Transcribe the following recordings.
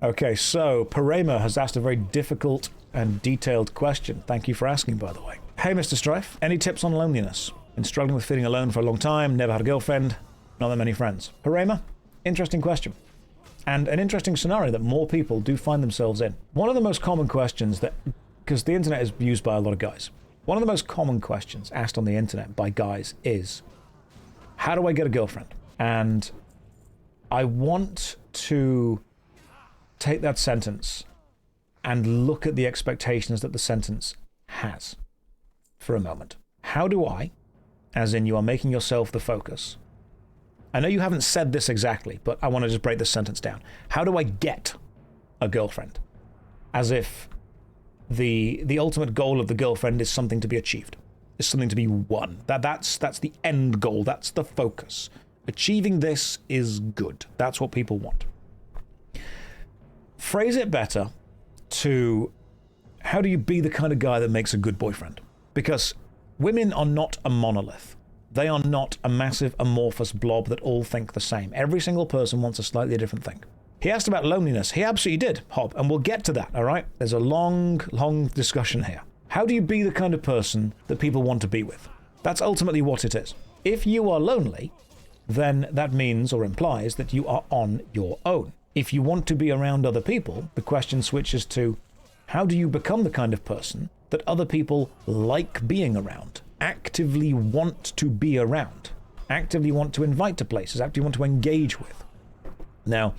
Okay, so Parema has asked a very difficult and detailed question. Thank you for asking, by the way. Hey, Mr. Strife, any tips on loneliness? Been struggling with feeling alone for a long time, never had a girlfriend, not that many friends. Parema, interesting question. And an interesting scenario that more people do find themselves in. One of the most common questions that, because the internet is used by a lot of guys, one of the most common questions asked on the internet by guys is, how do I get a girlfriend? And I want to take that sentence and look at the expectations that the sentence has for a moment. How do I, as in you are making yourself the focus. I know you haven't said this exactly, but I want to just break this sentence down. How do I get a girlfriend? As if the ultimate goal of the girlfriend is something to be achieved. Is something to be won. That's the end goal. That's the focus. Achieving this is good. That's what people want. Phrase it better to how do you be the kind of guy that makes a good boyfriend? Because women are not a monolith. They are not a massive amorphous blob that all think the same. Every single person wants a slightly different thing. He asked about loneliness. He absolutely did, Hob, and we'll get to that, all right? There's a long discussion here. How do you be the kind of person that people want to be with? That's ultimately what it is. If you are lonely, then that means or implies that you are on your own. If you want to be around other people, the question switches to, how do you become the kind of person that other people like being around, actively want to be around, actively want to invite to places, actively want to engage with? Now,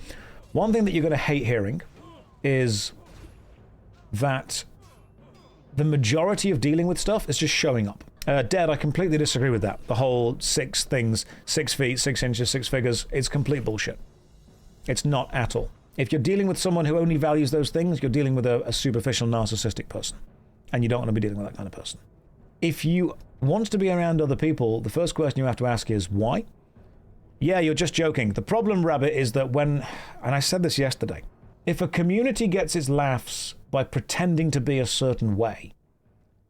one thing that you're going to hate hearing is that the majority of dealing with stuff is just showing up. Dead, I completely disagree with that. The whole 6 things, 6 feet, 6 inches, 6 figures, it's complete bullshit. It's not at all. If you're dealing with someone who only values those things, you're dealing with a superficial, narcissistic person. And you don't want to be dealing with that kind of person. If you want to be around other people, the first question you have to ask is, why? Yeah, you're just joking. The problem, Rabbit, is that when, and I said this yesterday, if a community gets its laughs by pretending to be a certain way,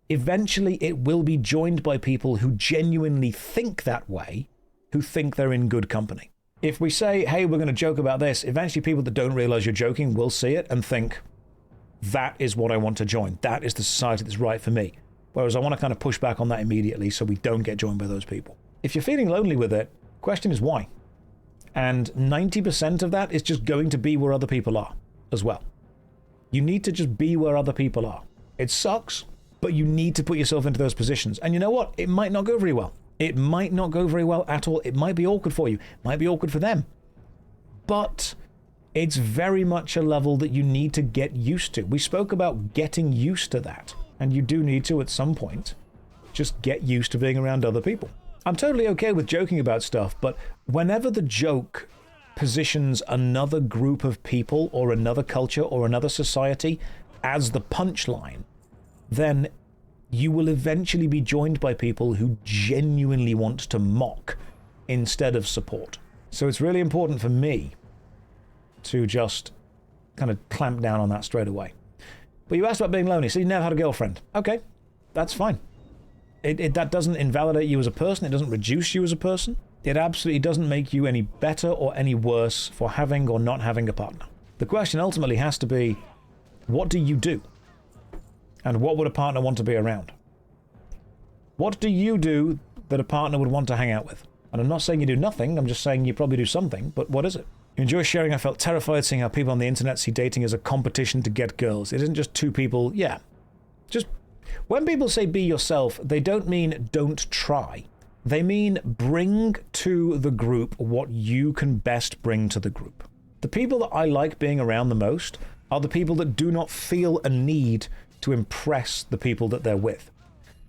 eventually it will be joined by people who genuinely think that way, who think they're in good company. If we say, hey, we're going to joke about this, eventually people that don't realize you're joking will see it and think, that is what I want to join. That is the society that's right for me. Whereas I want to kind of push back on that immediately so we don't get joined by those people. If you're feeling lonely with it, the question is why? And 90% of that is just going to be where other people are as well. You need to just be where other people are. It sucks, but you need to put yourself into those positions. And you know what? It might not go very well. It might not go very well at all. It might be awkward for you. It might be awkward for them. But it's very much a level that you need to get used to. We spoke about getting used to that. And you do need to, at some point, just get used to being around other people. I'm totally okay with joking about stuff, but whenever the joke positions another group of people or another culture or another society as the punchline, then you will eventually be joined by people who genuinely want to mock instead of support. So it's really important for me to just kind of clamp down on that straight away. But you asked about being lonely, so you never had a girlfriend. Okay, that's fine. That doesn't invalidate you as a person. It doesn't reduce you as a person. It absolutely doesn't make you any better or any worse for having or not having a partner. The question ultimately has to be, what do you do? And what would a partner want to be around? What do you do that a partner would want to hang out with? And I'm not saying you do nothing, I'm just saying you probably do something, but what is it? You enjoy sharing. I felt terrified seeing how people on the internet see dating as a competition to get girls. It isn't just two people, yeah. Just, when people say be yourself, they don't mean don't try. They mean bring to the group what you can best bring to the group. The people that I like being around the most are the people that do not feel a need to impress the people that they're with.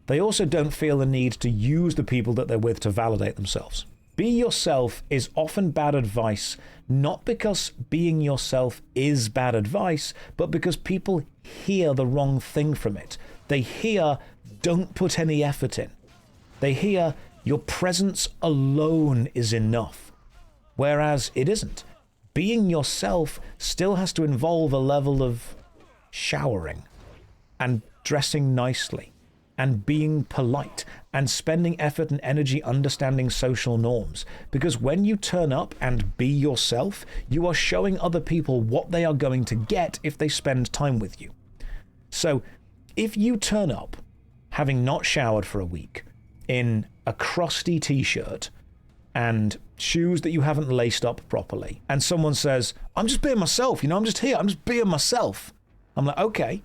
They also don't feel a need to use the people that they're with to validate themselves. Be yourself is often bad advice, not because being yourself is bad advice, but because people hear the wrong thing from it. They hear, don't put any effort in. They hear, your presence alone is enough. Whereas it isn't. Being yourself still has to involve a level of showering and dressing nicely and being polite and spending effort and energy understanding social norms. Because when you turn up and be yourself, you are showing other people what they are going to get if they spend time with you. So if you turn up having not showered for a week in a crusty t-shirt and shoes that you haven't laced up properly, and someone says, I'm just being myself, I'm just here, I'm just being myself. I'm like, okay,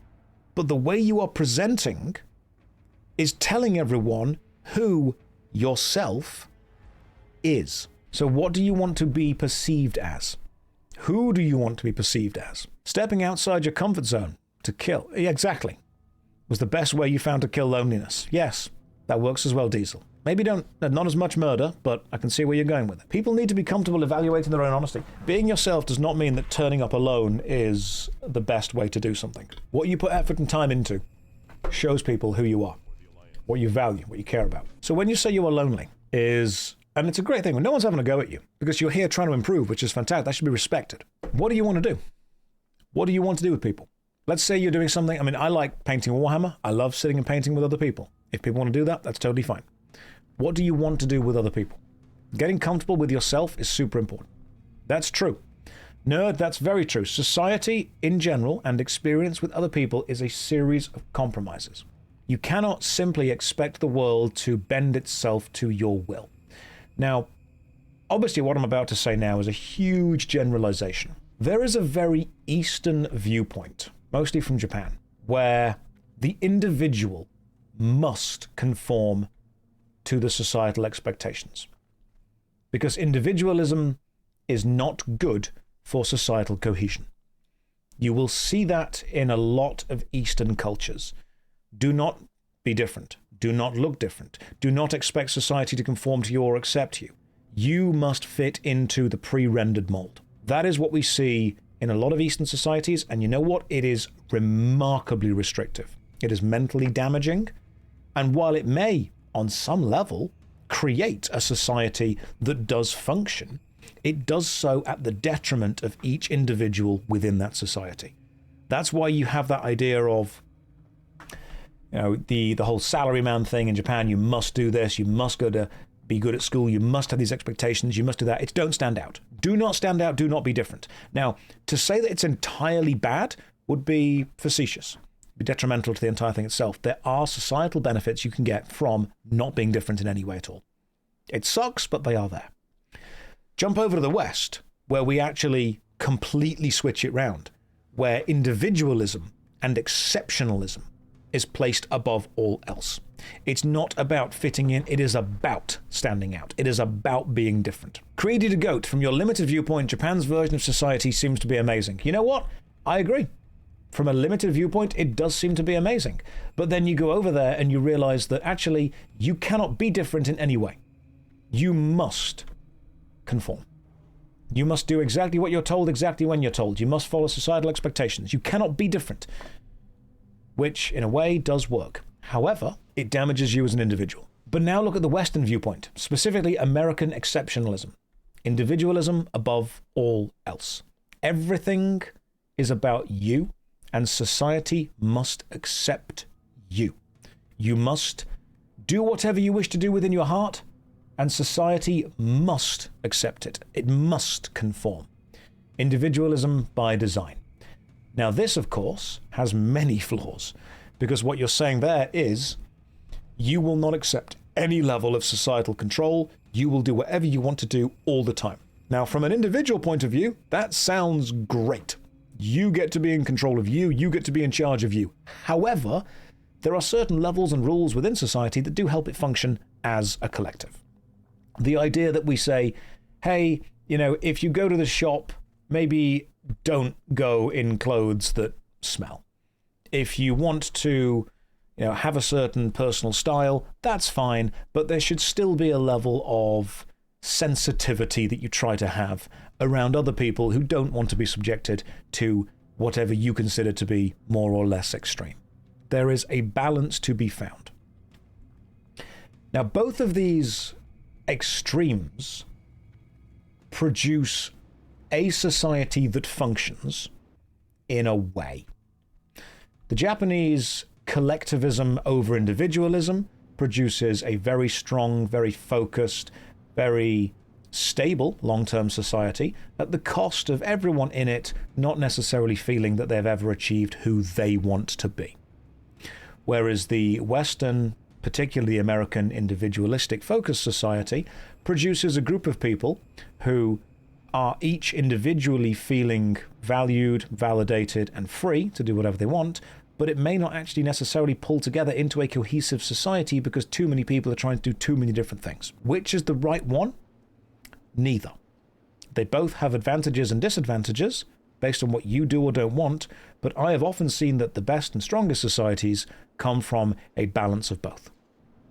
but the way you are presenting is telling everyone who yourself is. So what do you want to be perceived as? Who do you want to be perceived as? Stepping outside your comfort zone to kill. Yeah, exactly. Was the best way you found to kill loneliness. Yes, that works as well, Diesel. Maybe not as much murder, but I can see where you're going with it. People need to be comfortable evaluating their own honesty. Being yourself does not mean that turning up alone is the best way to do something. What you put effort and time into shows people who you are, what you value, what you care about. So when you say you are lonely and it's a great thing when no one's having a go at you because you're here trying to improve, which is fantastic. That should be respected. What do you want to do? What do you want to do with people? Let's say you're doing something. I mean, I like painting Warhammer. I love sitting and painting with other people. If people want to do that, that's totally fine. What do you want to do with other people? Getting comfortable with yourself is super important. That's true. Nerd, that's very true. Society in general and experience with other people is a series of compromises. You cannot simply expect the world to bend itself to your will. Now, obviously what I'm about to say now is a huge generalization. There is a very Eastern viewpoint, mostly from Japan, where the individual must conform to the societal expectations. Because individualism is not good for societal cohesion. You will see that in a lot of Eastern cultures. Do not be different. Do not look different. Do not expect society to conform to you or accept you. You must fit into the pre-rendered mold. That is what we see in a lot of Eastern societies, and you know what? It is remarkably restrictive. It is mentally damaging, and while it may, on some level, create a society that does function, it does so at the detriment of each individual within that society. That's why you have that idea of, the whole salaryman thing in Japan. You must do this, you must go to be good at school, you must have these expectations, you must do that. It's don't stand out. Do not stand out, do not be different. Now, to say that it's entirely bad would be facetious, be detrimental to the entire thing itself. There are societal benefits you can get from not being different in any way at all. It sucks, but they are there. Jump over to the West, where we actually completely switch it round, where individualism and exceptionalism is placed above all else. It's not about fitting in, it is about standing out. It is about being different. Creedy to Goat, from your limited viewpoint, Japan's version of society seems to be amazing. You know what? I agree. From a limited viewpoint, it does seem to be amazing. But then you go over there and you realize that actually you cannot be different in any way. You must conform. You must do exactly what you're told, exactly when you're told. You must follow societal expectations. You cannot be different, which in a way does work. However, it damages you as an individual. But now look at the Western viewpoint, specifically American exceptionalism. Individualism above all else. Everything is about you, and society must accept you. You must do whatever you wish to do within your heart, and society must accept it. It must conform. Individualism by design. Now this, of course, has many flaws, because what you're saying there is you will not accept any level of societal control. You will do whatever you want to do all the time. Now, from an individual point of view, that sounds great. You get to be in control of you. You get to be in charge of you. However, there are certain levels and rules within society that do help it function as a collective. The idea that we say, hey, if you go to the shop, maybe don't go in clothes that smell. If you want to, have a certain personal style, that's fine, but there should still be a level of sensitivity that you try to have around other people who don't want to be subjected to whatever you consider to be more or less extreme. There is a balance to be found. Now, both of these extremes produce a society that functions in a way. The Japanese collectivism over individualism produces a very strong, very focused, very stable long-term society at the cost of everyone in it not necessarily feeling that they've ever achieved who they want to be. Whereas the Western, particularly American individualistic focused society, produces a group of people who are each individually feeling valued, validated, and free to do whatever they want, but it may not actually necessarily pull together into a cohesive society because too many people are trying to do too many different things. Which is the right one? Neither. They both have advantages and disadvantages based on what you do or don't want, but I have often seen that the best and strongest societies come from a balance of both.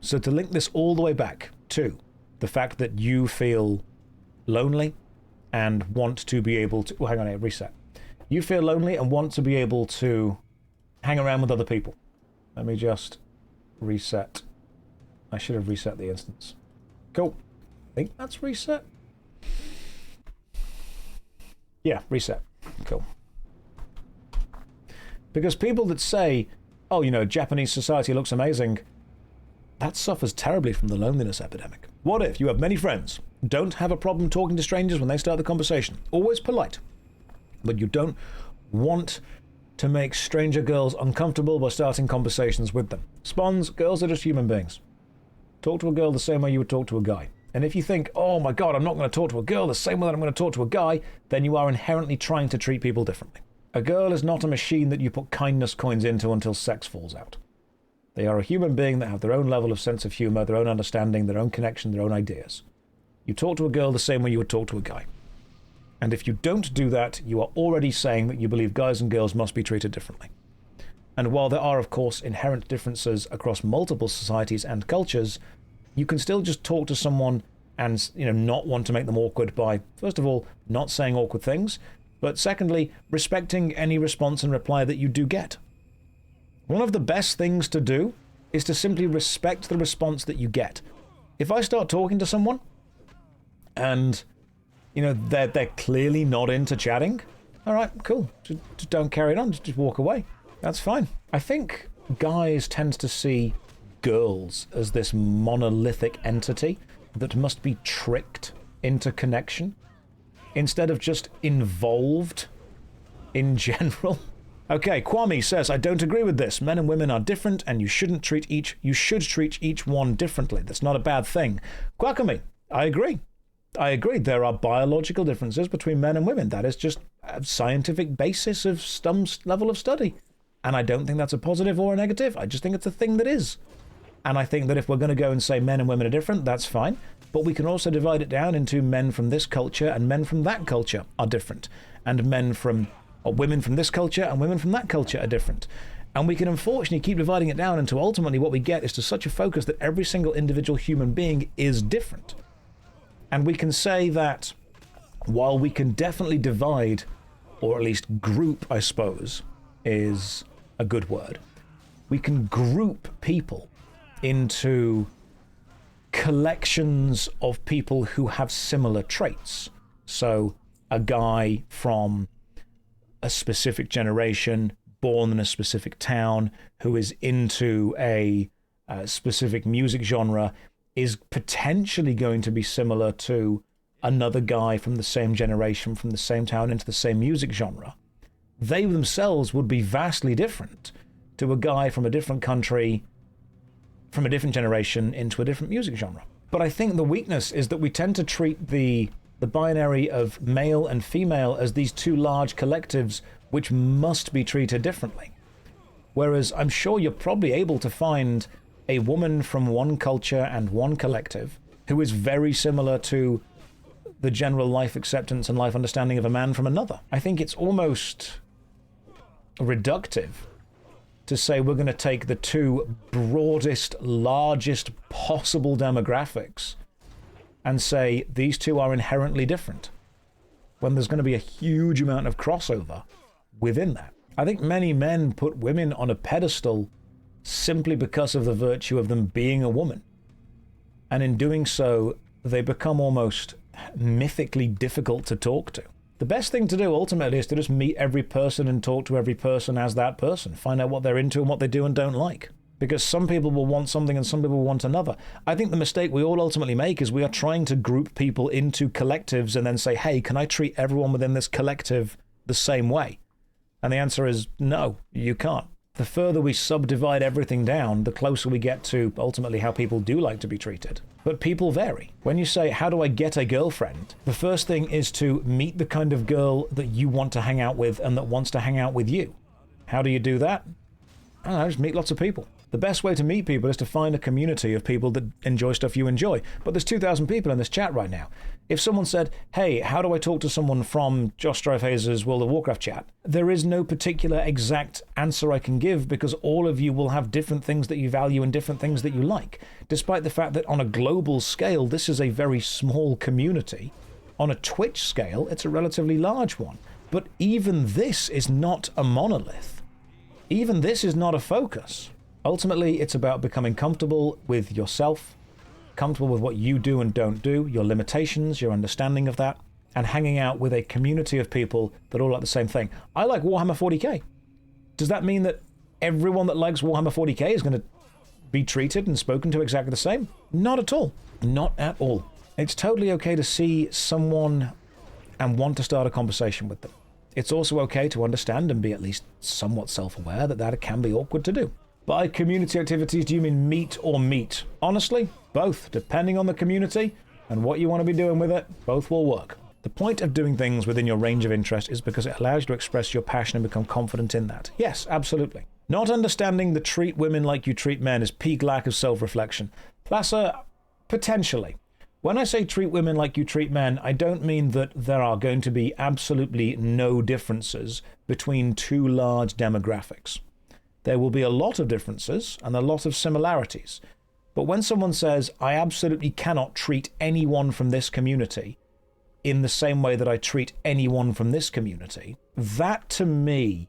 So to link this all the way back to the fact that you feel lonely and want to be able to... Oh, hang on, reset. You feel lonely and want to be able to hang around with other people. Let me just reset. I should have reset the instance. Cool. I think that's reset. Yeah, reset. Cool. Because people that say, oh, you know, Japanese society looks amazing, that suffers terribly from the loneliness epidemic. What if you have many friends, don't have a problem talking to strangers when they start the conversation, always polite, but you don't want to make stranger girls uncomfortable by starting conversations with them? Spawns, girls are just human beings. Talk to a girl the same way you would talk to a guy. And if you think, oh my God, I'm not going to talk to a girl the same way that I'm going to talk to a guy, then you are inherently trying to treat people differently. A girl is not a machine that you put kindness coins into until sex falls out. They are a human being that have their own level of sense of humor, their own understanding, their own connection, their own ideas. You talk to a girl the same way you would talk to a guy. And if you don't do that, you are already saying that you believe guys and girls must be treated differently. And while there are, of course, inherent differences across multiple societies and cultures, you can still just talk to someone and, you know, not want to make them awkward by, first of all, not saying awkward things, but secondly, respecting any response and reply that you do get. One of the best things to do is to simply respect the response that you get. If I start talking to someone and, you know, they're clearly not into chatting, all right, cool. Just don't carry it on. Just walk away. That's fine. I think guys tend to see girls as this monolithic entity that must be tricked into connection instead of just involved in general. Okay, Kwame says, I don't agree with this. Men and women are different and you should treat each one differently. That's not a bad thing. Kwame, I agree. There are biological differences between men and women. That is just a scientific basis of some level of study. And I don't think that's a positive or a negative. I just think it's a thing that is. And I think that if we're going to go and say men and women are different, that's fine. But we can also divide it down into men from this culture and men from that culture are different. And women from this culture and women from that culture are different. And we can unfortunately keep dividing it down until ultimately what we get is to such a focus that every single individual human being is different. And we can say that while we can definitely divide, or at least group, I suppose, is a good word, we can group people into collections of people who have similar traits. So a guy from a specific generation, born in a specific town, who is into a specific music genre is potentially going to be similar to another guy from the same generation, from the same town, into the same music genre. They themselves would be vastly different to a guy from a different country, from a different generation, into a different music genre. But I think the weakness is that we tend to treat the binary of male and female as these two large collectives which must be treated differently. Whereas I'm sure you're probably able to find a woman from one culture and one collective who is very similar to the general life acceptance and life understanding of a man from another. I think it's almost reductive to say we're going to take the two broadest, largest possible demographics and say these two are inherently different, when there's going to be a huge amount of crossover within that. I think many men put women on a pedestal simply because of the virtue of them being a woman. And in doing so, they become almost mythically difficult to talk to. The best thing to do ultimately is to just meet every person and talk to every person as that person. Find out what they're into and what they do and don't like. because some people will want something and some people want another. I think the mistake we all ultimately make is we are trying to group people into collectives and then say, hey, can I treat everyone within this collective the same way? And the answer is no, you can't. The further we subdivide everything down, the closer we get to ultimately how people do like to be treated. But people vary. When you say, how do I get a girlfriend? The first thing is to meet the kind of girl that you want to hang out with and that wants to hang out with you. How do you do that? I don't know, just meet lots of people. The best way to meet people is to find a community of people that enjoy stuff you enjoy. But there's 2,000 people in this chat right now. If someone said, hey, how do I talk to someone from JoshStrifeHayes' World of Warcraft chat? There is no particular exact answer I can give because all of you will have different things that you value and different things that you like. Despite the fact that on a global scale, this is a very small community. On a Twitch scale, it's a relatively large one. But even this is not a monolith. Even this is not a focus. Ultimately, it's about becoming comfortable with yourself, comfortable with what you do and don't do, your limitations, your understanding of that, and hanging out with a community of people that all like the same thing. I like Warhammer 40k. Does that mean that everyone that likes Warhammer 40k is going to be treated and spoken to exactly the same? Not at all. Not at all. It's totally okay to see someone and want to start a conversation with them. It's also okay to understand and be at least somewhat self-aware that that can be awkward to do. By community activities, do you mean meet or meet? Honestly, both. Depending on the community and what you want to be doing with it, both will work. The point of doing things within your range of interest is because it allows you to express your passion and become confident in that. Yes, absolutely. Not understanding the treat women like you treat men is peak lack of self-reflection. Placer, potentially. When I say treat women like you treat men, I don't mean that there are going to be absolutely no differences between two large demographics. There will be a lot of differences and a lot of similarities. But when someone says, I absolutely cannot treat anyone from this community in the same way that I treat anyone from this community, that to me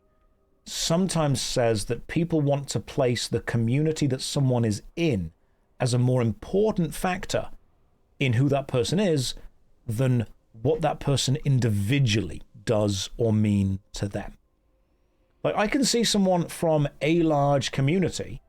sometimes says that people want to place the community that someone is in as a more important factor in who that person is than what that person individually does or mean to them. Like, I can see someone from a large community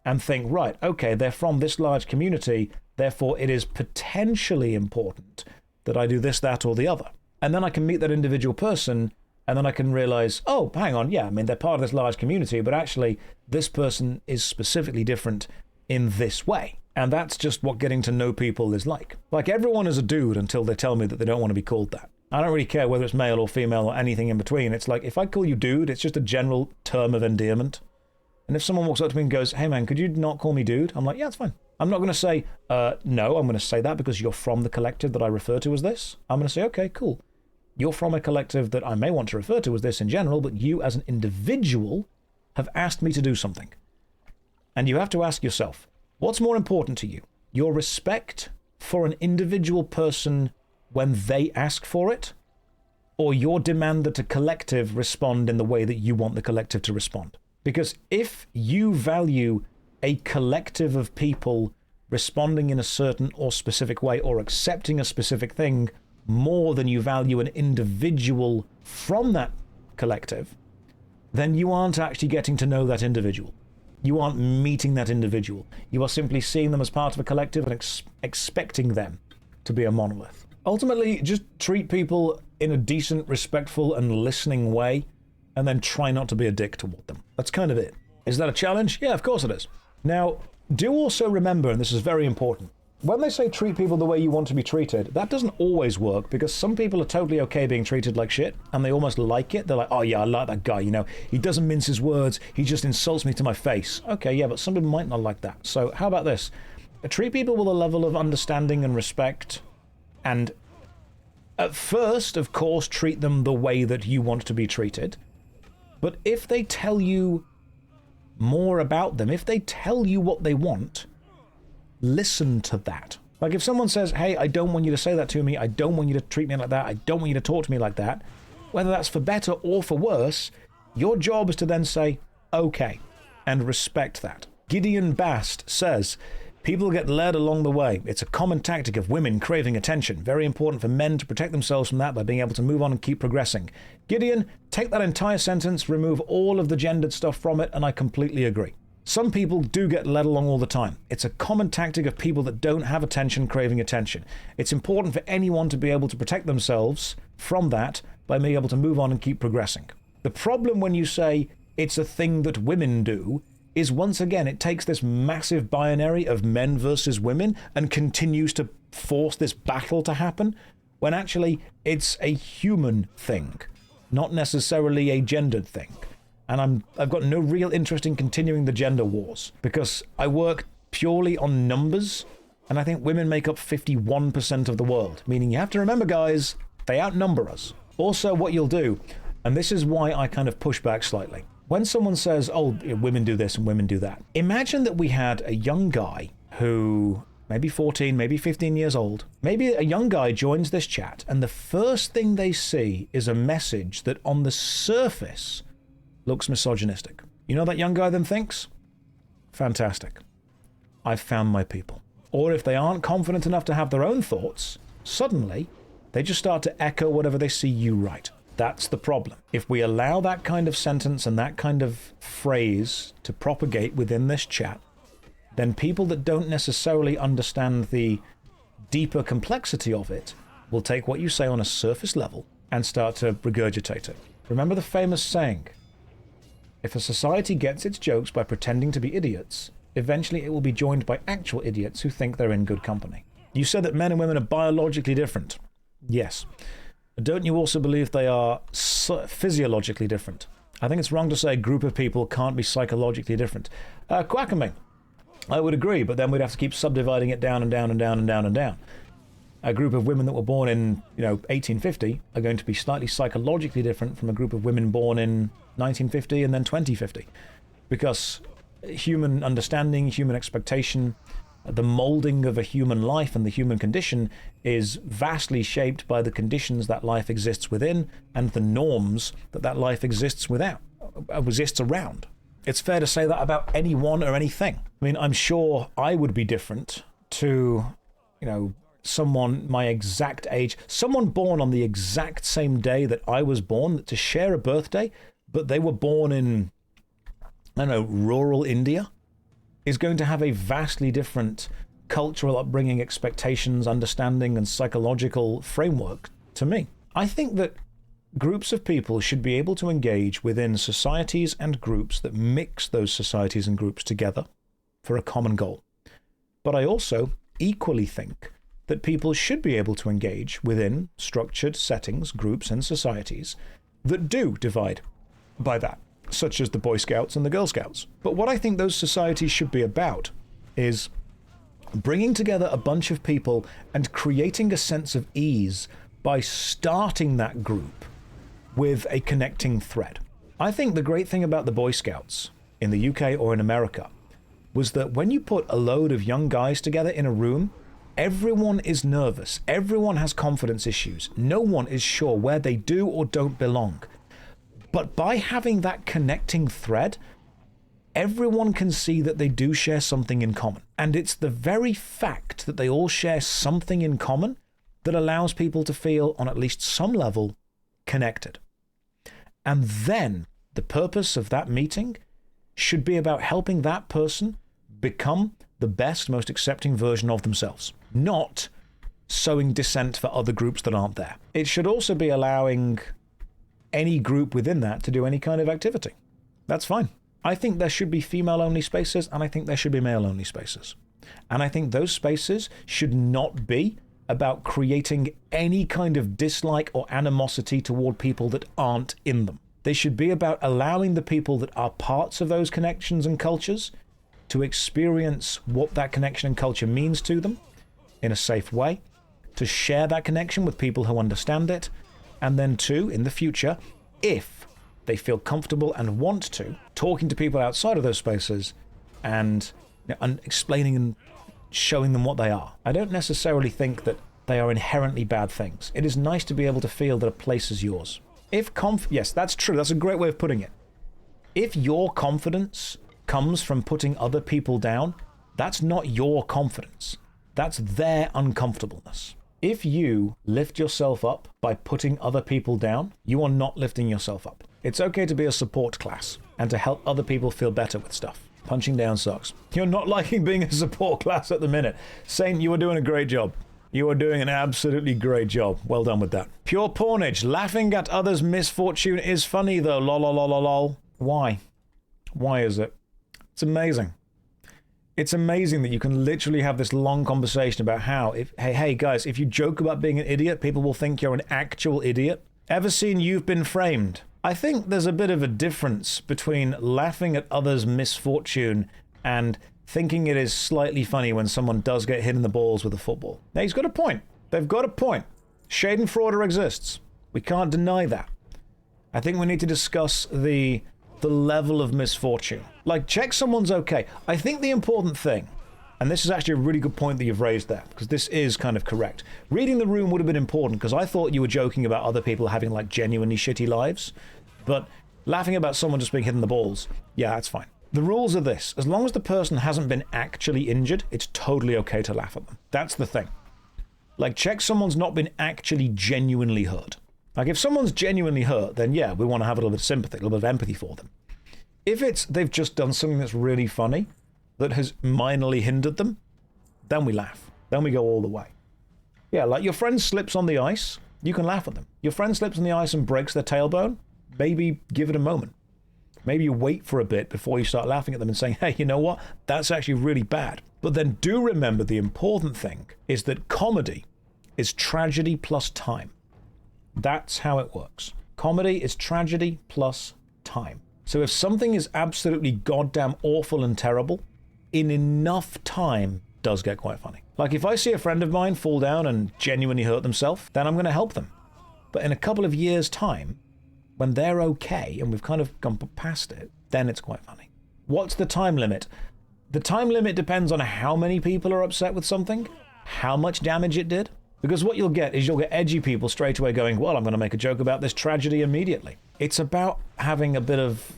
and think, right, okay, they're from this large community, therefore it is potentially important that I do this, that, or the other. And then I can meet that individual person, and then I can realize, oh, hang on, yeah, I mean, they're part of this large community, but actually this person is specifically different in this way. And that's just what getting to know people is like. Like, everyone is a dude until they tell me that they don't want to be called that. I don't really care whether it's male or female or anything in between. It's like, if I call you dude, it's just a general term of endearment. And if someone walks up to me and goes, hey man, could you not call me dude? I'm like, yeah, it's fine. I'm not going to say, no, I'm going to say that because you're from the collective that I refer to as this. I'm going to say, okay, cool. You're from a collective that I may want to refer to as this in general, but you as an individual have asked me to do something. And you have to ask yourself, what's more important to you? Your respect for an individual person when they ask for it, or your demand that a collective respond in the way that you want the collective to respond? Because if you value a collective of people responding in a certain or specific way or accepting a specific thing more than you value an individual from that collective, then you aren't actually getting to know that individual. You aren't meeting that individual. You are simply seeing them as part of a collective and expecting them to be a monolith. Ultimately, just treat people in a decent, respectful, and listening way, and then try not to be a dick toward them. That's kind of it. Is that a challenge? Yeah, of course it is. Now, do also remember, and this is very important, when they say treat people the way you want to be treated, that doesn't always work, because some people are totally okay being treated like shit, and they almost like it. They're like, oh yeah, I like that guy, you know, he doesn't mince his words, he just insults me to my face. Okay, yeah, but some people might not like that. So how about this? Treat people with a level of understanding and respect, and at first, of course, treat them the way that you want to be treated. But if they tell you more about them, if they tell you what they want, listen to that. Like, if someone says, hey, I don't want you to say that to me, I don't want you to treat me like that, I don't want you to talk to me like that, whether that's for better or for worse, your job is to then say, okay, and respect that. Gideon Bast says, people get led along the way. It's a common tactic of women craving attention. Very important for men to protect themselves from that by being able to move on and keep progressing. Gideon, take that entire sentence, remove all of the gendered stuff from it, and I completely agree. Some people do get led along all the time. It's a common tactic of people that don't have attention craving attention. It's important for anyone to be able to protect themselves from that by being able to move on and keep progressing. The problem when you say it's a thing that women do is, once again, it takes this massive binary of men versus women and continues to force this battle to happen, when actually it's a human thing, not necessarily a gendered thing. And I've got no real interest in continuing the gender wars, because I work purely on numbers, and I think women make up 51% of the world, meaning you have to remember, guys, they outnumber us. Also, what you'll do, and this is why I kind of push back slightly, when someone says, oh, women do this and women do that, imagine that we had a young guy who, maybe 14, maybe 15 years old, maybe a young guy joins this chat, and the first thing they see is a message that on the surface looks misogynistic. You know what that young guy then thinks? Fantastic. I've found my people. Or if they aren't confident enough to have their own thoughts, suddenly they just start to echo whatever they see you write. That's the problem. If we allow that kind of sentence and that kind of phrase to propagate within this chat, then people that don't necessarily understand the deeper complexity of it will take what you say on a surface level and start to regurgitate it. Remember the famous saying, if a society gets its jokes by pretending to be idiots, eventually it will be joined by actual idiots who think they're in good company. You said that men and women are biologically different. Yes. Don't you also believe they are physiologically different? I think it's wrong to say a group of people can't be psychologically different. Quackerming, I would agree, but then we'd have to keep subdividing it down and down and down and down and down. A group of women that were born in, 1850 are going to be slightly psychologically different from a group of women born in 1950 and then 2050. Because human understanding, human expectation, the molding of a human life and the human condition is vastly shaped by the conditions that life exists within and the norms that life exists around. It's fair to say that about anyone or anything. I mean, I'm sure I would be different to, someone my exact age, someone born on the exact same day that I was born, to share a birthday, but they were born in, rural India, is going to have a vastly different cultural upbringing, expectations, understanding, and psychological framework to me. I think that groups of people should be able to engage within societies and groups that mix those societies and groups together for a common goal. But I also equally think that people should be able to engage within structured settings, groups, and societies that do divide by that, such as the Boy Scouts and the Girl Scouts. But what I think those societies should be about is bringing together a bunch of people and creating a sense of ease by starting that group with a connecting thread. I think the great thing about the Boy Scouts in the UK or in America was that when you put a load of young guys together in a room, everyone is nervous, everyone has confidence issues, no one is sure where they do or don't belong. But by having that connecting thread, everyone can see that they do share something in common. And it's the very fact that they all share something in common that allows people to feel, on at least some level, connected. And then the purpose of that meeting should be about helping that person become the best, most accepting version of themselves, not sowing dissent for other groups that aren't there. It should also be allowing any group within that to do any kind of activity. That's fine. I think there should be female-only spaces, and I think there should be male-only spaces. And I think those spaces should not be about creating any kind of dislike or animosity toward people that aren't in them. They should be about allowing the people that are parts of those connections and cultures to experience what that connection and culture means to them in a safe way, to share that connection with people who understand it, and then two, in the future, if they feel comfortable and want to, talking to people outside of those spaces and explaining and showing them what they are. I don't necessarily think that they are inherently bad things. It is nice to be able to feel that a place is yours. Yes, that's true. That's a great way of putting it. If your confidence comes from putting other people down, that's not your confidence. That's their uncomfortableness. If you lift yourself up by putting other people down, you are not lifting yourself up. It's okay to be a support class and to help other people feel better with stuff. Punching down sucks. You're not liking being a support class at the minute. Saint, you are doing a great job. You are doing an absolutely great job. Well done with that. Pure pornage. Laughing at others' misfortune is funny, though. Lol, lol, lol, lol, lol. Why? Why is it? It's amazing. It's amazing that you can literally have this long conversation about how, hey, guys, if you joke about being an idiot, people will think you're an actual idiot. Ever seen You've Been Framed? I think there's a bit of a difference between laughing at others' misfortune and thinking it is slightly funny when someone does get hit in the balls with a football. Now, he's got a point. They've got a point. Schadenfreude exists. We can't deny that. I think we need to discuss the level of misfortune. Like, check someone's okay. I think the important thing, and this is actually a really good point that you've raised there, because this is kind of correct. Reading the room would have been important, because I thought you were joking about other people having, like, genuinely shitty lives. But laughing about someone just being hit in the balls, yeah, that's fine. The rules are this. As long as the person hasn't been actually injured, it's totally okay to laugh at them. That's the thing. Like, check someone's not been actually genuinely hurt. Like, if someone's genuinely hurt, then yeah, we want to have a little bit of sympathy, a little bit of empathy for them. If it's they've just done something that's really funny, that has minorly hindered them, then we laugh. Then we go all the way. Yeah, like your friend slips on the ice, you can laugh at them. Your friend slips on the ice and breaks their tailbone, maybe give it a moment. Maybe you wait for a bit before you start laughing at them and saying, hey, you know what? That's actually really bad. But then do remember the important thing is that comedy is tragedy plus time. That's how it works. Comedy is tragedy plus time. So if something is absolutely goddamn awful and terrible, in enough time does get quite funny. Like if I see a friend of mine fall down and genuinely hurt themselves, then I'm going to help them. But in a couple of years' time, when they're okay and we've kind of gone past it, then it's quite funny. What's the time limit? The time limit depends on how many people are upset with something, how much damage it did. Because what you'll get is you'll get edgy people straight away going, well, I'm going to make a joke about this tragedy immediately. It's about having a bit of,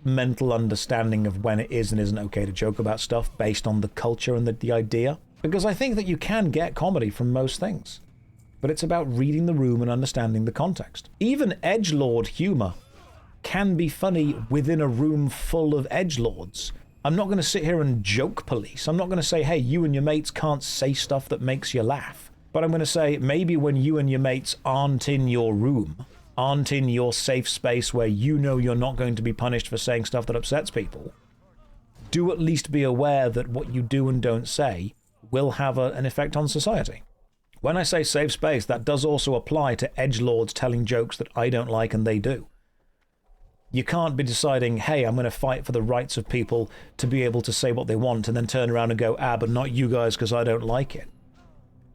mental understanding of when it is and isn't okay to joke about stuff based on the culture and the idea. Because I think that you can get comedy from most things. But it's about reading the room and understanding the context. Even edgelord humor can be funny within a room full of edgelords. I'm not going to sit here and joke police. I'm not going to say, hey, you and your mates can't say stuff that makes you laugh. But I'm going to say, maybe when you and your mates aren't in your room, aren't in your safe space where you know you're not going to be punished for saying stuff that upsets people, do at least be aware that what you do and don't say will have an effect on society. When I say safe space, that does also apply to edgelords telling jokes that I don't like and they do. You can't be deciding, hey, I'm going to fight for the rights of people to be able to say what they want and then turn around and go, but not you guys because I don't like it.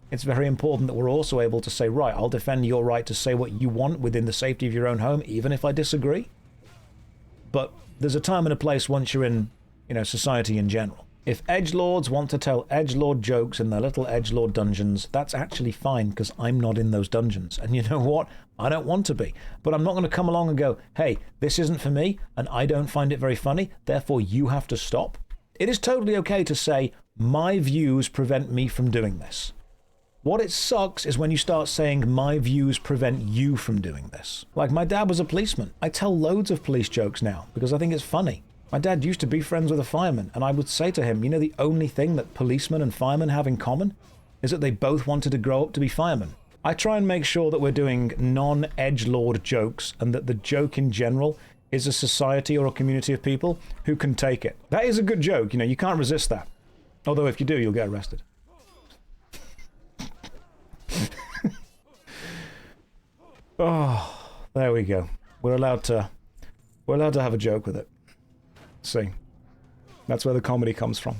It's very important that we're also able to say, right, I'll defend your right to say what you want within the safety of your own home, even if I disagree. But there's a time and a place once you're in, society in general. If edgelords want to tell edgelord jokes in their little edgelord dungeons, that's actually fine because I'm not in those dungeons. And you know what? I don't want to be. But I'm not going to come along and go, hey, this isn't for me and I don't find it very funny, therefore you have to stop. It is totally okay to say, my views prevent me from doing this. What it sucks is when you start saying, my views prevent you from doing this. Like, my dad was a policeman. I tell loads of police jokes now because I think it's funny. My dad used to be friends with a fireman, and I would say to him, the only thing that policemen and firemen have in common is that they both wanted to grow up to be firemen. I try and make sure that we're doing non-edgelord jokes and that the joke in general is a society or a community of people who can take it. That is a good joke, you can't resist that. Although if you do, you'll get arrested. Oh, there we go. We're allowed to have a joke with it. See, that's where the comedy comes from.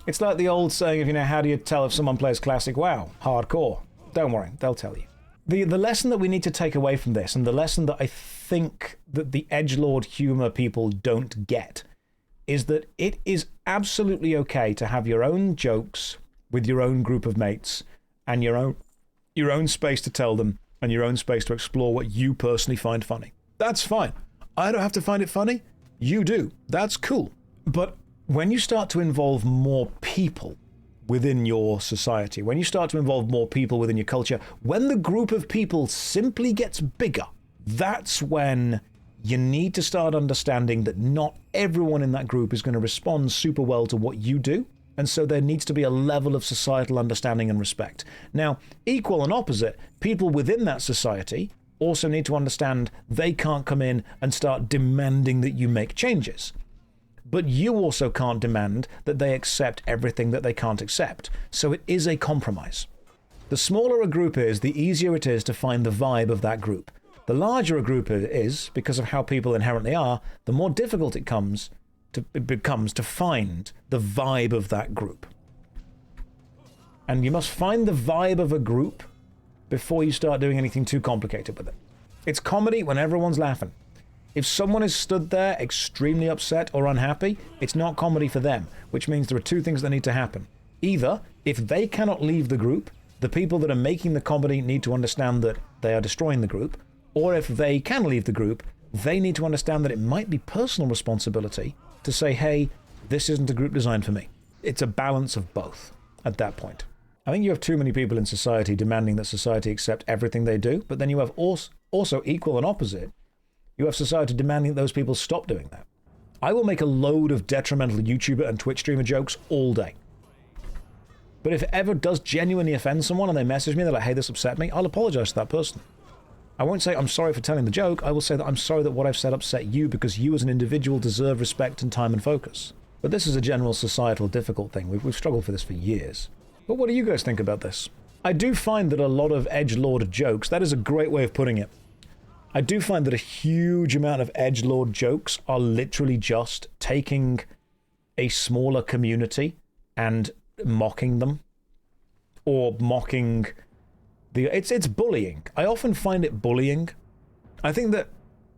It's like the old saying of, how do you tell if someone plays classic WoW? Hardcore. Don't worry, they'll tell you. The lesson that we need to take away from this, and the lesson that I think that the edgelord humor people don't get, is that it is absolutely okay to have your own jokes with your own group of mates and your own space to tell them and your own space to explore what you personally find funny. That's fine. I don't have to find it funny. You do. That's cool. But when you start to involve more people within your society, when you start to involve more people within your culture, when the group of people simply gets bigger, that's when you need to start understanding that not everyone in that group is going to respond super well to what you do. And so there needs to be a level of societal understanding and respect. Now, equal and opposite, people within that society also need to understand they can't come in and start demanding that you make changes. But you also can't demand that they accept everything that they can't accept. So it is a compromise. The smaller a group is, the easier it is to find the vibe of that group. The larger a group is, because of how people inherently are, the more difficult it becomes to find the vibe of that group. And you must find the vibe of a group before you start doing anything too complicated with it. It's comedy when everyone's laughing. If someone is stood there extremely upset or unhappy, it's not comedy for them, which means there are two things that need to happen. Either, if they cannot leave the group, the people that are making the comedy need to understand that they are destroying the group, or if they can leave the group, they need to understand that it might be personal responsibility to say, hey, this isn't a group designed for me. It's a balance of both at that point. I think you have too many people in society demanding that society accept everything they do, but then you have also equal and opposite. You have society demanding that those people stop doing that. I will make a load of detrimental YouTuber and Twitch streamer jokes all day. But if it ever does genuinely offend someone and they message me, they're like, hey, this upset me, I'll apologize to that person. I won't say I'm sorry for telling the joke, I will say that I'm sorry that what I've said upset you because you as an individual deserve respect and time and focus. But this is a general societal difficult thing. We've struggled for this for years. But what do you guys think about this? I do find that a lot of edgelord jokes, that is a great way of putting it. I do find that a huge amount of edgelord jokes are literally just taking a smaller community and mocking them. Or mocking it's bullying. I often find it bullying. I think that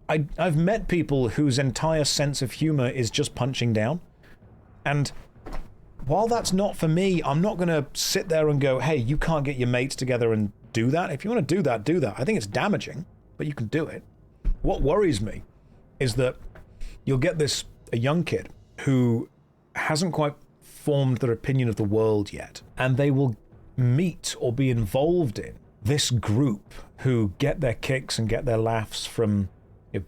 I've met people whose entire sense of humor is just punching down. And while that's not for me, I'm not going to sit there and go, hey, you can't get your mates together and do that. If you want to do that, do that. I think it's damaging, but you can do it. What worries me is that you'll get a young kid who hasn't quite formed their opinion of the world yet, and they will meet or be involved in this group who get their kicks and get their laughs from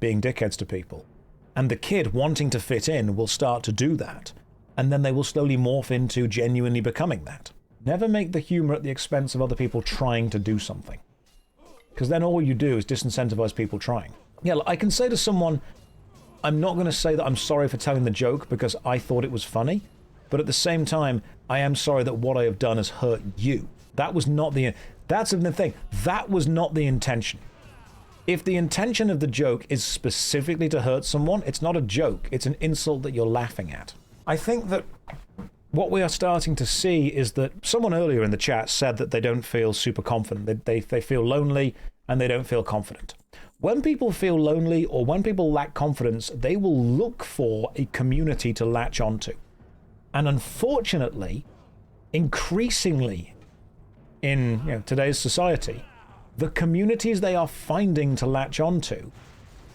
being dickheads to people. And the kid wanting to fit in will start to do that. And then they will slowly morph into genuinely becoming that. Never make the humor at the expense of other people trying to do something. Because then all you do is disincentivize people trying. Yeah, I can say to someone, I'm not going to say that I'm sorry for telling the joke because I thought it was funny. But at the same time, I am sorry that what I have done has hurt you. That was not that's the thing. That was not the intention. If the intention of the joke is specifically to hurt someone, it's not a joke. It's an insult that you're laughing at. I think that what we are starting to see is that someone earlier in the chat said that they don't feel super confident. They feel lonely and they don't feel confident. When people feel lonely or when people lack confidence, they will look for a community to latch onto. And unfortunately, increasingly in today's society, the communities they are finding to latch onto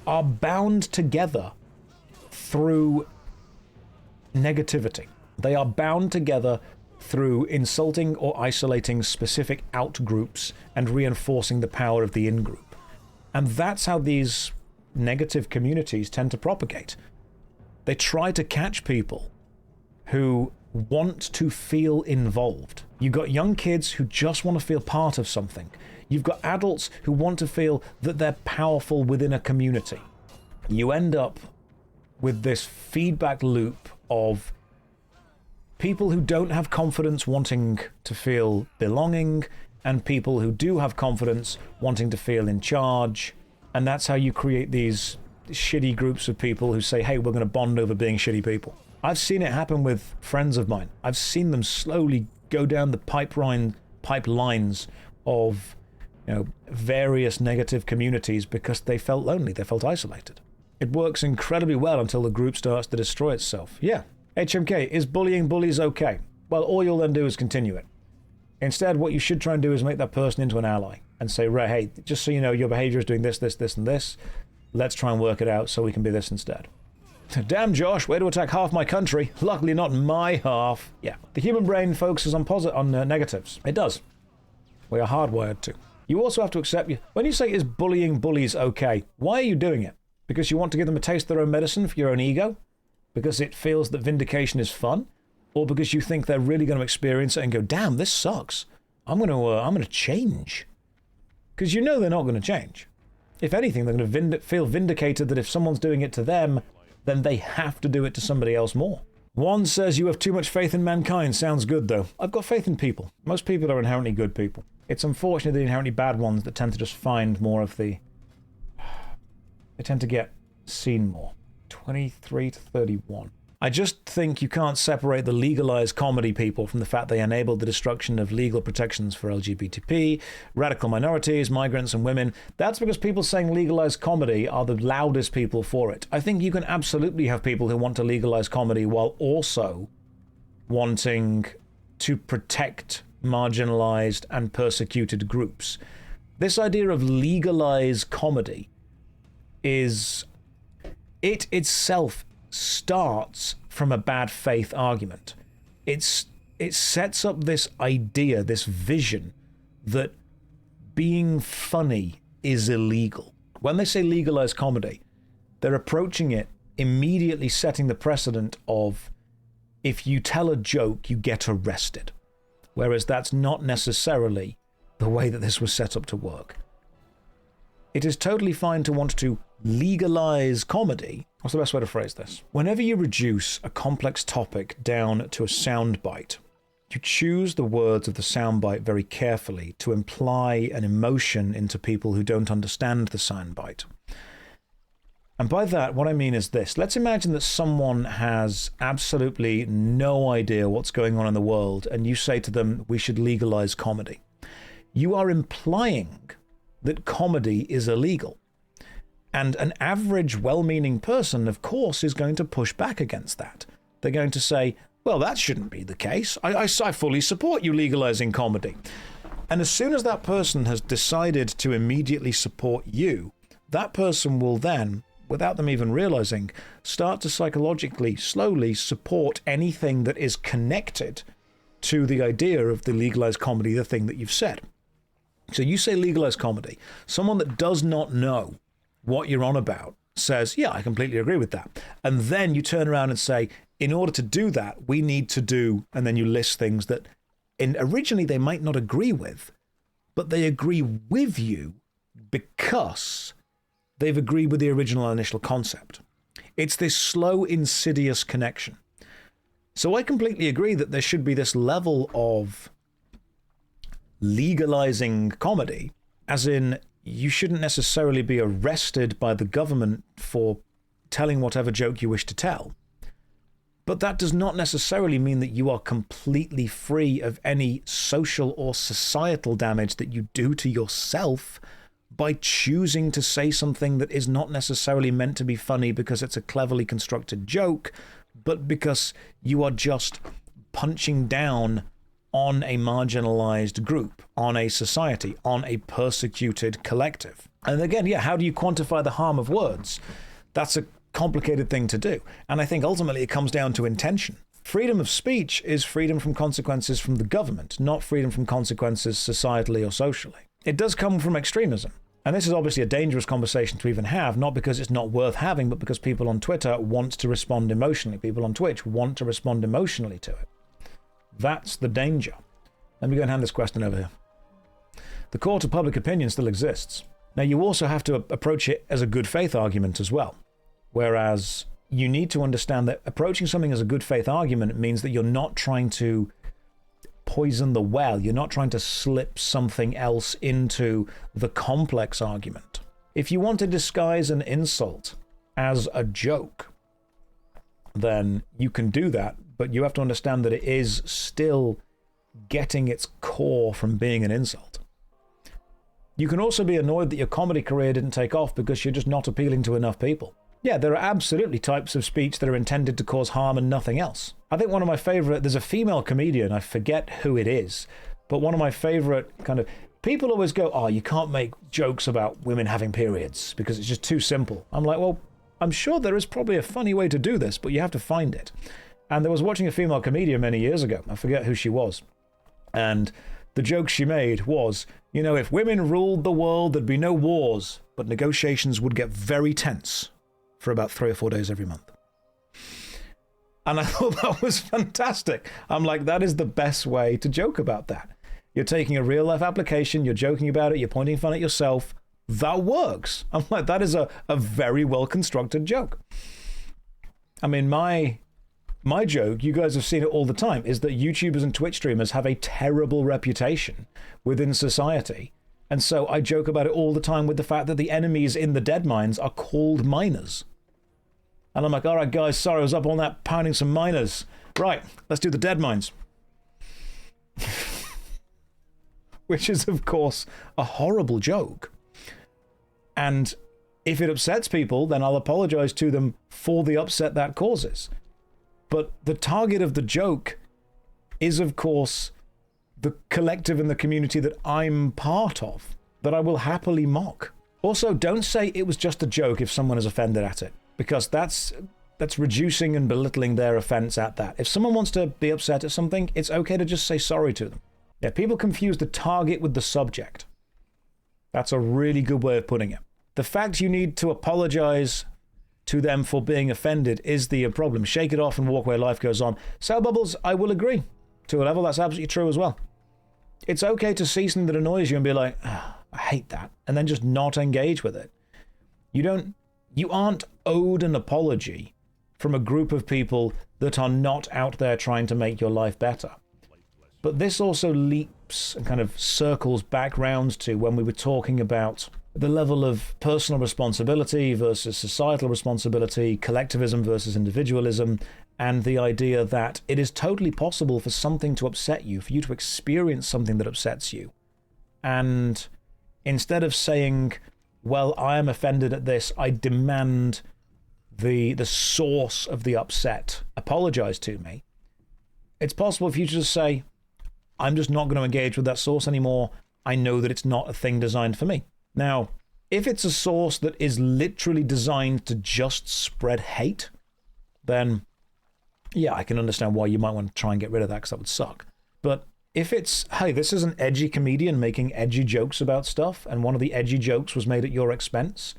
are bound together through negativity. They are bound together through insulting or isolating specific out-groups and reinforcing the power of the in-group. And that's how these negative communities tend to propagate. They try to catch people who want to feel involved. You've got young kids who just want to feel part of something. You've got adults who want to feel that they're powerful within a community. You end up with this feedback loop of people who don't have confidence wanting to feel belonging, and people who do have confidence wanting to feel in charge. And that's how you create these shitty groups of people who say, hey, we're going to bond over being shitty people. I've seen it happen with friends of mine. I've seen them slowly go down the pipelines of various negative communities because they felt lonely, they felt isolated. It works incredibly well until the group starts to destroy itself. Yeah. HMK, is bullying bullies okay? Well, all you'll then do is continue it. Instead, what you should try and do is make that person into an ally and say, right, hey, just so you know, your behavior is doing this, this, this, and this. Let's try and work it out so we can be this instead. Damn, Josh, way to attack half my country. Luckily not my half. Yeah, the human brain focuses on negatives. It does. We are hardwired to. You also have to accept, when you say, is bullying bullies okay, why are you doing it? Because you want to give them a taste of their own medicine for your own ego? Because it feels that vindication is fun? Or because you think they're really going to experience it and go, damn, this sucks. I'm going to change. Because you know they're not going to change. If anything, they're going to feel vindicated that if someone's doing it to them, then they have to do it to somebody else more. One says, you have too much faith in mankind. Sounds good, though. I've got faith in people. Most people are inherently good people. It's unfortunate the inherently bad ones that tend to just find more of the... They tend to get seen more. 23 to 31. I just think you can't separate the legalized comedy people from the fact they enabled the destruction of legal protections for LGBTP, radical minorities, migrants, and women. That's because people saying legalized comedy are the loudest people for it. I think you can absolutely have people who want to legalize comedy while also wanting to protect marginalized and persecuted groups. This idea of legalized comedy is... It itself starts from a bad faith argument. It sets up this idea, this vision, that being funny is illegal. When they say legalized comedy, they're approaching it immediately setting the precedent of if you tell a joke, you get arrested. Whereas that's not necessarily the way that this was set up to work. It is totally fine to want to legalize comedy. What's the best way to phrase this? Whenever you reduce a complex topic down to a soundbite, you choose the words of the soundbite very carefully to imply an emotion into people who don't understand the soundbite. And by that, what I mean is this. Let's imagine that someone has absolutely no idea what's going on in the world, and you say to them, we should legalize comedy. You are implying that comedy is illegal. And an average, well-meaning person, of course, is going to push back against that. They're going to say, well, that shouldn't be the case. I fully support you legalizing comedy. And as soon as that person has decided to immediately support you, that person will then, without them even realizing, start to psychologically, slowly support anything that is connected to the idea of the legalized comedy, the thing that you've said. So you say legalized comedy. Someone that does not know what you're on about says, yeah, I completely agree with that. And then you turn around and say, in order to do that, we need to do, and then you list things that originally they might not agree with, but they agree with you because they've agreed with the original initial concept. It's this slow, insidious connection. So I completely agree that there should be this level of legalizing comedy, as in, you shouldn't necessarily be arrested by the government for telling whatever joke you wish to tell. But that does not necessarily mean that you are completely free of any social or societal damage that you do to yourself by choosing to say something that is not necessarily meant to be funny because it's a cleverly constructed joke, but because you are just punching down on a marginalized group, on a society, on a persecuted collective. And again, yeah, how do you quantify the harm of words? That's a complicated thing to do. And I think ultimately it comes down to intention. Freedom of speech is freedom from consequences from the government, not freedom from consequences societally or socially. It does come from extremism. And this is obviously a dangerous conversation to even have, not because it's not worth having, but because people on Twitter want to respond emotionally. People on Twitch want to respond emotionally to it. That's the danger. Let me go and hand this question over here. The court of public opinion still exists. Now, you also have to approach it as a good faith argument as well. Whereas you need to understand that approaching something as a good faith argument means that you're not trying to poison the well. You're not trying to slip something else into the complex argument. If you want to disguise an insult as a joke, then you can do that, but you have to understand that it is still getting its core from being an insult. You can also be annoyed that your comedy career didn't take off because you're just not appealing to enough people. Yeah, there are absolutely types of speech that are intended to cause harm and nothing else. I think one of my favorite, there's a female comedian, I forget who it is, but one of my favorite kind of, people always go, oh, you can't make jokes about women having periods because it's just too simple. I'm like, well, I'm sure there is probably a funny way to do this, but you have to find it. And I was watching a female comedian many years ago. I forget who she was. And the joke she made was, if women ruled the world, there'd be no wars, but negotiations would get very tense. for about 3 or 4 days every month. And I thought that was fantastic. I'm like, that is the best way to joke about that. You're taking a real life application, you're joking about it, you're pointing fun at yourself. That works. I'm like, that is a very well constructed joke. I mean, my joke, you guys have seen it all the time, is that YouTubers and Twitch streamers have a terrible reputation within society. And so I joke about it all the time with the fact that the enemies in the dead mines are called miners. And I'm like, all right, guys, sorry, I was up on that pounding some miners. Right, let's do the dead mines. Which is, of course, a horrible joke. And if it upsets people, then I'll apologize to them for the upset that causes. But the target of the joke is, of course, the collective and the community that I'm part of, that I will happily mock. Also, don't say it was just a joke if someone is offended at it, because that's reducing and belittling their offense at that. If someone wants to be upset at something, it's okay to just say sorry to them. Yeah, people confuse the target with the subject. That's a really good way of putting it. The fact you need to apologize to them for being offended is the problem. Shake it off and walk away, life goes on. Cell Bubbles, I will agree. To a level, that's absolutely true as well. It's okay to see something that annoys you and be like, oh, I hate that, and then just not engage with it. You aren't owed an apology from a group of people that are not out there trying to make your life better. But this also leaps and kind of circles back round to when we were talking about the level of personal responsibility versus societal responsibility, collectivism versus individualism, and the idea that it is totally possible for something to upset you, for you to experience something that upsets you. And instead of saying, well, I am offended at this, I demand the source of the upset apologize to me, it's possible for you to just say, I'm just not going to engage with that source anymore. I know that it's not a thing designed for me. Now, if it's a source that is literally designed to just spread hate, then yeah, I can understand why you might want to try and get rid of that, because that would suck. But if it's, hey, this is an edgy comedian making edgy jokes about stuff, and one of the edgy jokes was made at your expense,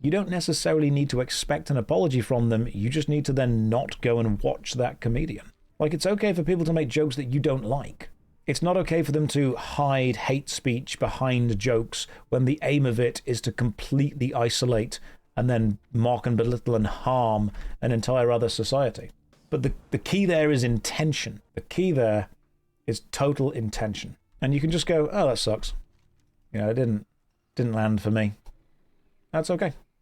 you don't necessarily need to expect an apology from them. You just need to then not go and watch that comedian. Like, it's okay for people to make jokes that you don't like. It's not okay for them to hide hate speech behind jokes when the aim of it is to completely isolate and then mock and belittle and harm an entire other society. But the key there is intention. The key there is total intention. And you can just go, oh, that sucks. You know, it didn't land for me. That's okay.